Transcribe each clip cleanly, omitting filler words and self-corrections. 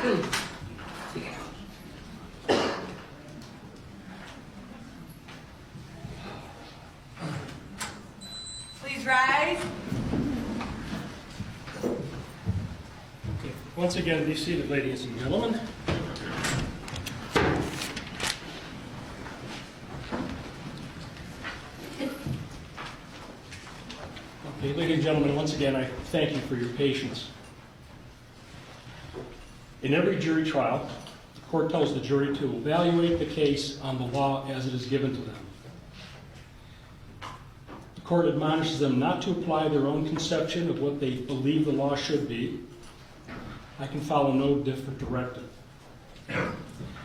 Please rise. Okay. Once again, be seated, ladies and gentlemen. Okay, ladies and gentlemen, once again, I thank you for your patience. In every jury trial, the court tells the jury to evaluate the case on the law as it is given to them. The court admonishes them not to apply their own conception of what they believe the law should be. I can follow no different directive.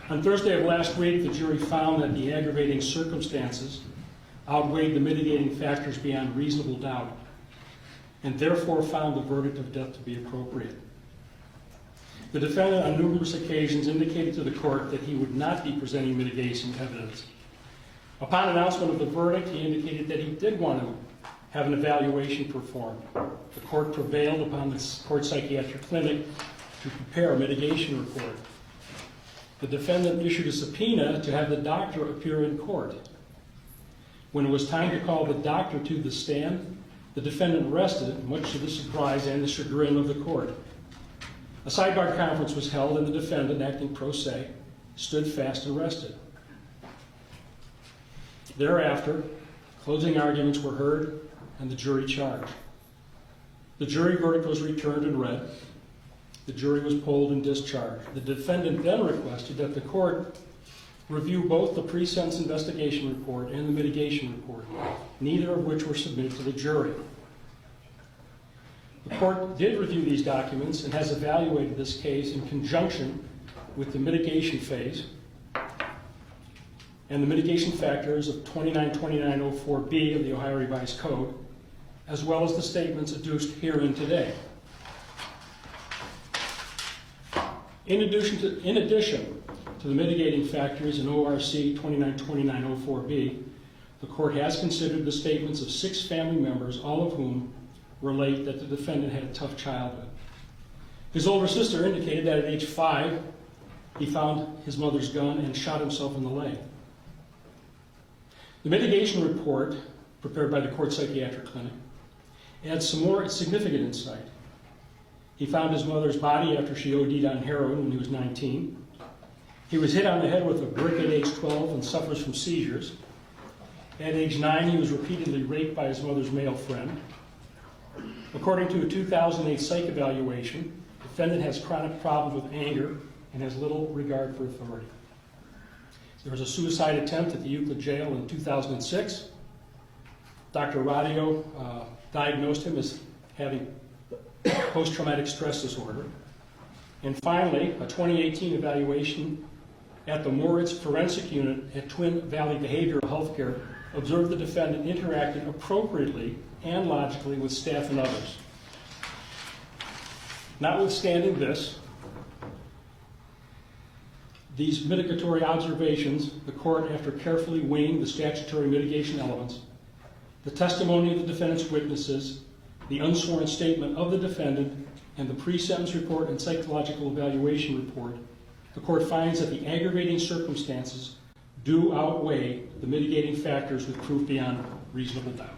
On Thursday of last week, the jury found that the aggravating circumstances outweighed the mitigating factors beyond reasonable doubt, and therefore found the verdict of death to be appropriate. The defendant on numerous occasions indicated to the court that he would not be presenting mitigation evidence. Upon announcement of the verdict, he indicated that he did want to have an evaluation performed. The court prevailed upon the court psychiatric clinic to prepare a mitigation report. The defendant issued a subpoena to have the doctor appear in court. When it was time to call the doctor to the stand, the defendant rested, much to the surprise and the chagrin of the court. A sidebar conference was held, and the defendant, acting pro se, stood fast and rested. Thereafter, closing arguments were heard, and the jury charged. The jury verdict was returned and read. The jury was polled and discharged. The defendant then requested that the court review both the pre-sentence investigation report and the mitigation report, neither of which were submitted to the jury. The court did review these documents and has evaluated this case in conjunction with the mitigation phase and the mitigation factors of 292904B of the Ohio Revised Code, as well as the statements adduced herein today. In addition to the mitigating factors in ORC 292904B, the court has considered the statements of 6 family members, all of whom relate that the defendant had a tough childhood. His older sister indicated that at age 5, he found his mother's gun and shot himself in the leg. The mitigation report, prepared by the court psychiatric clinic, adds some more significant insight. He found his mother's body after she OD'd on heroin when he was 19. He was hit on the head with a brick at age 12 and suffers from seizures. At age 9, he was repeatedly raped by his mother's male friend. According to a 2008 psych evaluation, the defendant has chronic problems with anger and has little regard for authority. There was a suicide attempt at the Euclid jail in 2006. Dr. Radio diagnosed him as having post-traumatic stress disorder. And finally, a 2018 evaluation at the Moritz Forensic Unit at Twin Valley Behavioral Healthcare observed the defendant interacting appropriately and logically with staff and others. Notwithstanding these mitigatory observations, the court, after carefully weighing the statutory mitigation elements, the testimony of the defendant's witnesses, the unsworn statement of the defendant, and the pre-sentence report and psychological evaluation report, the court finds that the aggravating circumstances do outweigh the mitigating factors with proof beyond reasonable doubt.